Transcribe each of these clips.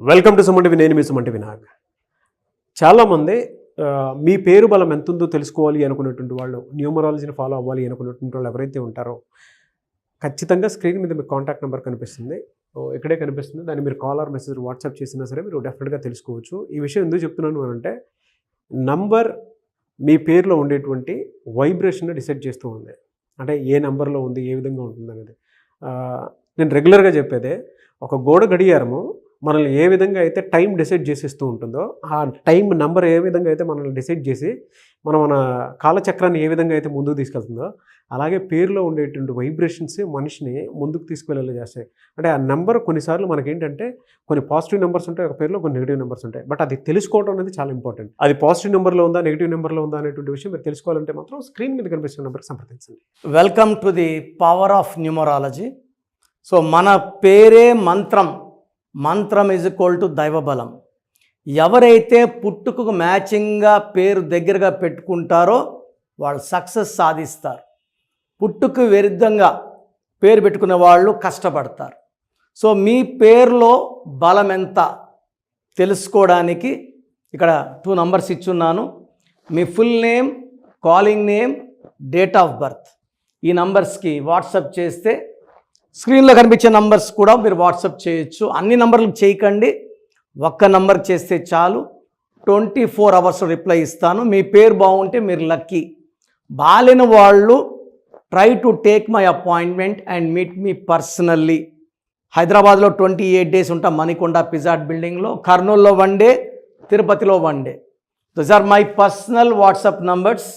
Welcome to Suman TV. నేను మీ Suman TV Nag. చాలామంది మీ పేరు బలం ఎంత ఉందో తెలుసుకోవాలి అనుకున్నటువంటి వాళ్ళు, న్యూమరాలజీని ఫాలో అవ్వాలి అనుకున్నటువంటి వాళ్ళు ఎవరైతే ఉంటారో ఖచ్చితంగా స్క్రీన్ మీద మీకు కాంటాక్ట్ నెంబర్ కనిపిస్తుంది. ఇక్కడే కనిపిస్తుంది. దాన్ని మీరు కాల్ ఆర్ మెసేజ్ వాట్సాప్ చేసినా సరే మీరు డెఫినెట్గా తెలుసుకోవచ్చు. ఈ విషయం ఎందుకు చెప్తున్నాను అంటే నంబర్ మీ పేరులో ఉండేటువంటి వైబ్రేషన్ డిసైడ్ చేస్తూ ఉంది. అంటే ఏ నెంబర్లో ఉంది, ఏ విధంగా ఉంటుంది అనేది. నేను రెగ్యులర్గా చెప్పేదే, ఒక గోడ గడియారము మనల్ని ఏ విధంగా అయితే టైం డిసైడ్ చేసేస్తూ ఉంటుందో, ఆ టైం నెంబర్ ఏ విధంగా అయితే మనల్ని డిసైడ్ చేసి మన కాలచక్రాన్ని ఏ విధంగా అయితే ముందుకు తీసుకెళ్తుందో, అలాగే పేరులో ఉండేటువంటి వైబ్రేషన్స్ మనిషిని ముందుకు తీసుకువెళ్ళేలా చేస్తాయి. అంటే ఆ నెంబర్ కొన్నిసార్లు మనకేంటంటే కొన్ని పాజిటివ్ నెంబర్స్ ఉంటాయి, ఒక పేరులో కొన్ని నెగిటివ్ నెంబర్స్ ఉంటాయి. బట్ అది తెలుసుకోవడం అనేది చాలా ఇంపార్టెంట్. అది పాజిటివ్ నెంబర్లో ఉందా, నెగిటివ్ నెంబర్లో ఉందా అనేటువంటి విషయం మీరు తెలుసుకోవాలంటే మాత్రం స్క్రీన్ మీద కనిపిస్తున్న నెంబర్కి సంప్రదించండి. Welcome to the power of numerology. So మన పేరే మంత్రం. మంత్రం ఈజ్ ఈక్వల్ టు దైవబలం. ఎవరైతే పుట్టుకకు మ్యాచింగ్గా పేరు దగ్గరగా పెట్టుకుంటారో వాళ్ళు సక్సెస్ సాధిస్తారు. పుట్టుకు విరుద్ధంగా పేరు పెట్టుకునే వాళ్ళు కష్టపడతారు. సో మీ పేరులో బలం ఎంత తెలుసుకోవడానికి ఇక్కడ 2 నంబర్స్ ఇచ్చున్నాను. మీ full name, calling name, date of birth. ఈ నంబర్స్కి వాట్సాప్ చేస్తే స్క్రీన్లో కనిపించే నంబర్స్ కూడా మీరు వాట్సాప్ చేయొచ్చు. అన్ని నంబర్లకు చేయకండి, ఒక్క నంబర్ చేస్తే చాలు. 24 అవర్స్ రిప్లై ఇస్తాను. మీ పేరు బాగుంటే మీరు లక్కీ. బాలేని వాళ్ళు try to take my appointment and meet me personally. హైదరాబాద్లో 28 డేస్ ఉంటాం మణికొండ పిజాట్ బిల్డింగ్లో, కర్నూలులో 1 డే, తిరుపతిలో 1 day. Those are my personal WhatsApp numbers.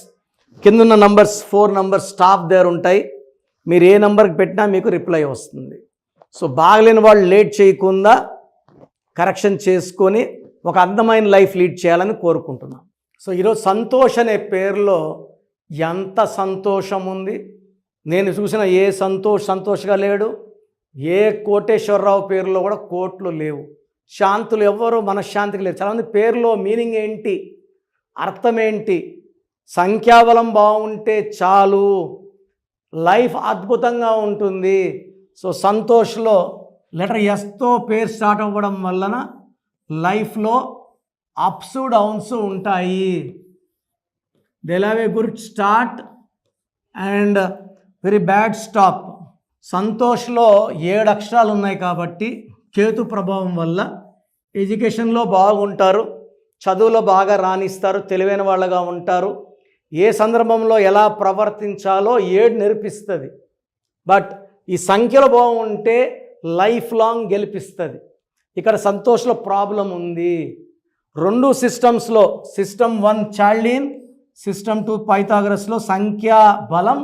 కిందున్న నంబర్స్ 4 నంబర్స్ స్టాఫ్ దగ్గర ఉంటాయి. మీరు ఏ నెంబర్కి పెట్టినా మీకు రిప్లై వస్తుంది. సో బాగలేని వాళ్ళు లేట్ చేయకుండా కరెక్షన్ చేసుకొని ఒక అందమైన లైఫ్ లీడ్ చేయాలని కోరుకుంటున్నాను. సో ఈరోజు సంతోష్ అనే పేరులో ఎంత సంతోషం ఉంది. నేను చూసిన ఏ సంతోష్గా లేడు. ఏ కోటేశ్వరరావు పేరులో కూడా కోట్లు లేవు. శాంతులు ఎవ్వరూ మనశ్శాంతికి లేరు. చాలామంది పేరులో మీనింగ్ ఏంటి, అర్థం ఏంటి, సంఖ్యాబలం బాగుంటే చాలు, లైఫ్ అద్భుతంగా ఉంటుంది. సో సంతోష్లో లెటర్ ఎస్తో పేరు స్టార్ట్ అవ్వడం వలన లైఫ్లో అప్స్ డౌన్స్ ఉంటాయి. They have a good start and very bad stop. సంతోష్లో 7 అక్షరాలు ఉన్నాయి కాబట్టి కేతు ప్రభావం వల్ల ఎడ్యుకేషన్లో బాగుంటారు, చదువులో బాగా రాణిస్తారు, తెలివైన వాళ్ళగా ఉంటారు. ఏ సందర్భంలో ఎలా ప్రవర్తించాలో 7 నేర్పిస్తుంది. బట్ ఈ సంఖ్యలో బాగుంటే లైఫ్ లాంగ్ గెలిపిస్తుంది. ఇక్కడ సంతోష్లో ప్రాబ్లం ఉంది. 2 సిస్టమ్స్లో, సిస్టమ్ 1 చాల్డీన్, సిస్టమ్ 2 పైథాగరస్లో సంఖ్యా బలం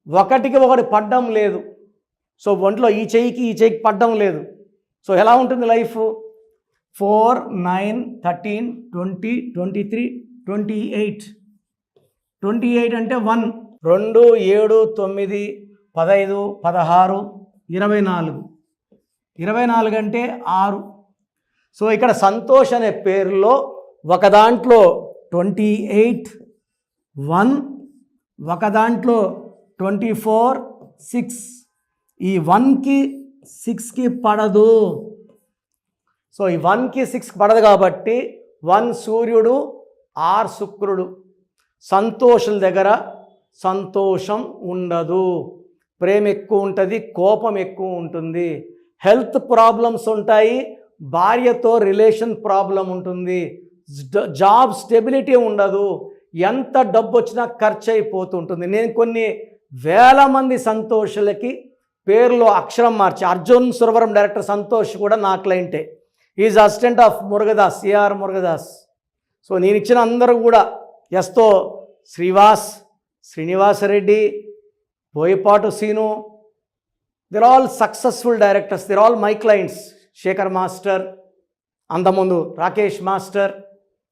1కి 1 పడ్డం లేదు. సో ఒంట్లో ఈ చెయ్యికి పడ్డం లేదు. సో ఎలా ఉంటుంది లైఫ్? 4, 9, 13, 20, 23, 28. 28 అంటే 1, 2, 7, 9, 15, 16, 24. 24 అంటే 6. సో ఇక్కడ సంతోష్ అనే పేరులో ఒక దాంట్లో 28, 1, ఒక దాంట్లో 24, 6. ఈ 1కి 6కి పడదు. సో ఈ 1కి 6కి పడదు కాబట్టి 1 సూర్యుడు, 6 శుక్రుడు. సంతోషుల దగ్గర సంతోషం ఉండదు. ప్రేమ ఎక్కువ ఉంటుంది, కోపం ఎక్కువ ఉంటుంది, హెల్త్ ప్రాబ్లమ్స్ ఉంటాయి, భార్యతో రిలేషన్ ప్రాబ్లం ఉంటుంది, జాబ్ స్టెబిలిటీ ఉండదు, ఎంత డబ్బు వచ్చినా ఖర్చు అయిపోతుంటుంది. నేను కొన్ని వేల మంది సంతోషులకి పేరులో అక్షరం మార్చి, అర్జున్ సురవరం డైరెక్టర్ సంతోష్ కూడా నా క్లయింటే. Is assistant of Murugadoss, CR Murugadoss. So నేను ఇచ్చిన అందరూ కూడా ఎస్తో Srivas, Srinivasa Reddy, Boyapati scene, దిర్ all successful directors. దిర్ all my clients. Shekhar master, అంతకుముందు రాకేష్ మాస్టర్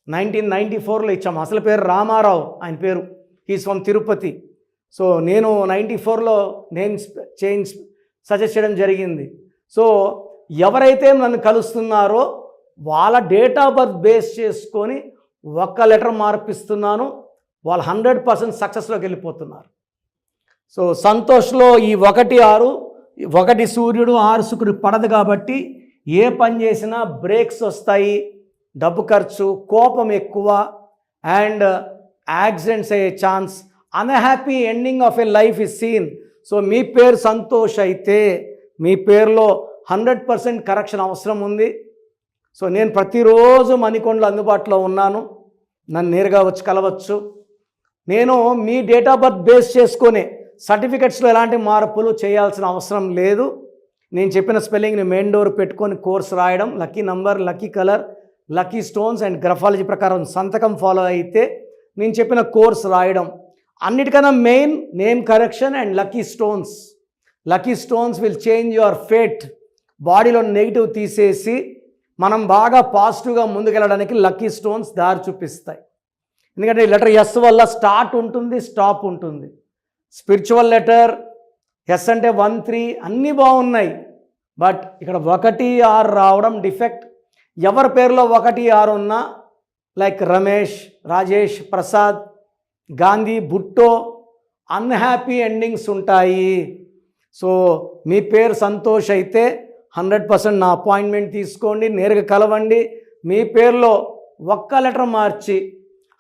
1994లో ఇచ్చాము. అసలు పేరు రామారావు, ఆయన పేరు. He's from Tirupati. సో నేను 94లో నేమ్ చేంజ్ సజెస్ట్ చేయడం జరిగింది. సో ఎవరైతే నన్ను కలుస్తున్నారో వాళ్ళ డేట్ ఆఫ్ బర్త్ బేస్ చేసుకొని 1 లెటర్ మార్పిస్తున్నాను. వాళ్ళు 100% సక్సెస్లోకి వెళ్ళిపోతున్నారు. సో సంతోష్లో ఈ 1, 6, 1 సూర్యుడు, 6 శుక్రుడు పడదు కాబట్టి ఏ పని చేసినా బ్రేక్స్ వస్తాయి, డబ్బు ఖర్చు, కోపం ఎక్కువ, అండ్ యాక్సిడెంట్స్ అయ్యే chance, unhappy ending of a life is seen. So మీ పేరు సంతోష్ అయితే మీ పేరులో 100% కరెక్షన్ అవసరం ఉంది. సో నేను ప్రతిరోజు మణికొండలో అందుబాటులో ఉన్నాను, నన్ను నేరుగా వచ్చి కలవచ్చు. నేను మీ డేట్ ఆఫ్ బర్త్ బేస్ చేసుకొని సర్టిఫికెట్స్లో ఎలాంటి మార్పులు చేయాల్సిన అవసరం లేదు. నేను చెప్పిన స్పెల్లింగ్ని మెయిన్ డోర్ పెట్టుకొని కోర్స్ రాయడం, lucky number, lucky colour, lucky stones and graphology ప్రకారం సంతకం ఫాలో అయితే నేను చెప్పిన కోర్స్ రాయడం. అన్నిటికన్నా main name correction and lucky stones. Lucky stones will change your fate. బాడీలో నెగిటివ్ తీసేసి మనం బాగా పాజిటివ్గా ముందుకెళ్ళడానికి లక్కీ స్టోన్స్ దారి చూపిస్తాయి. ఎందుకంటే లెటర్ ఎస్ వల్ల స్టార్ట్ ఉంటుంది, స్టాప్ ఉంటుంది. స్పిరిచువల్ లెటర్ ఎస్ అంటే 1, 3 అన్నీ బాగున్నాయి, బట్ ఇక్కడ 1, 6 రావడం డిఫెక్ట్. ఎవరి పేరులో 1, 6 ఉన్నా like Ramesh, Rajesh, Prasad, Gandhi, Bhutto unhappy endings ఉంటాయి. సో మీ పేరు సంతోష్ అయితే 100% నా అపాయింట్మెంట్ తీసుకోండి, నేరుగా కలవండి. మీ పేరులో ఒక్క లెటర్ మార్చి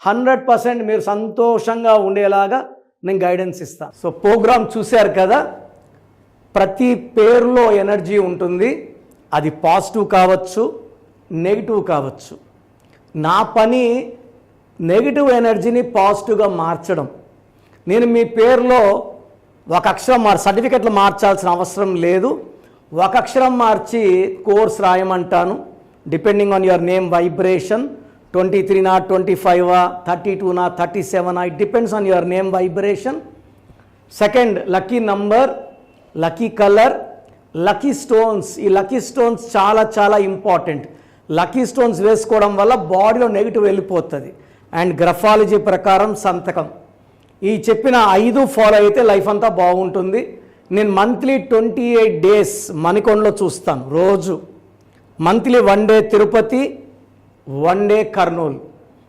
100% మీరు సంతోషంగా ఉండేలాగా నేను గైడెన్స్ ఇస్తాను. సో ప్రోగ్రామ్ చూశారు కదా, ప్రతి పేరులో ఎనర్జీ ఉంటుంది. అది పాజిటివ్ కావచ్చు, నెగిటివ్ కావచ్చు. నా పని నెగిటివ్ ఎనర్జీని పాజిటివ్గా మార్చడం. నేను మీ పేరులో ఒక అక్షరం సర్టిఫికెట్లు మార్చాల్సిన అవసరం లేదు. ఒక అక్షరం మార్చి కోర్స్ రాయమంటాను. Depending on your name vibration, 23 నా 25 32 నా 37 it depends on your name vibration. Second lucky number, lucky colour, lucky stones. ఈ లక్కీ స్టోన్స్ చాలా చాలా ఇంపార్టెంట్. లక్కీ స్టోన్స్ వేసుకోవడం వల్ల బాడీలో నెగిటివ్ వెళ్ళిపోతుంది. అండ్ గ్రఫాలజీ ప్రకారం సంతకం. ఈ చెప్పిన 5 ఫాలో అయితే లైఫ్ అంతా బాగుంటుంది. నేను మంత్లీ 28 డేస్ మణికొండలో చూస్తాను రోజు. Monthly 1 day Tirupati, 1 day Kurnool.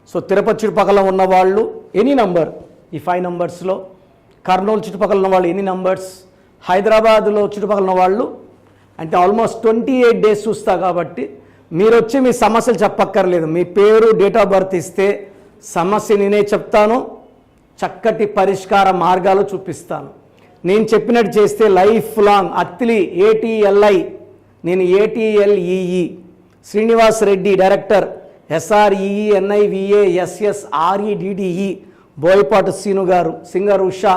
So Tirupati చుట్టుపక్కల ఉన్నవాళ్ళు ఎనీ నంబర్, ఈ 5 నంబర్స్లో, కర్నూలు చుట్టుపక్కల ఉన్నవాళ్ళు ఎనీ నంబర్స్, హైదరాబాద్లో చుట్టుపక్కల ఉన్నవాళ్ళు అంటే ఆల్మోస్ట్ 28 డేస్ చూస్తా. కాబట్టి మీరు వచ్చి మీ సమస్యలు చెప్పక్కర్లేదు. మీ పేరు, డేట్ ఆఫ్ బర్త్ ఇస్తే సమస్య నేనే చెప్తాను, చక్కటి పరిష్కార మార్గాలు చూపిస్తాను. నేను చెప్పినట్టు చేస్తే లైఫ్ లాంగ్. అత్తిలి ATLI, నేను ATLEE, Srinivas Reddy director, SREENIVASSREDDE, Boyapati Seenu గారు, సింగర్ ఉషా,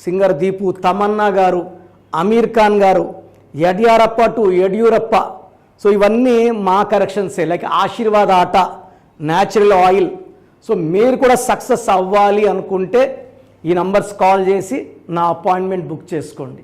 సింగర్ దీపు, తమన్నా గారు, అమీర్ ఖాన్ గారు, యడ్యారప్ప టు యడ్యూరప్ప. సో ఇవన్నీ మా కరెక్షన్సే. లైక్ ఆశీర్వాద ఆట, న్యాచురల్ ఆయిల్. సో మీరు కూడా సక్సెస్ అవ్వాలి అనుకుంటే ఈ నంబర్స్ కాల్ చేసి నా అపాయింట్మెంట్ బుక్ చేసుకోండి.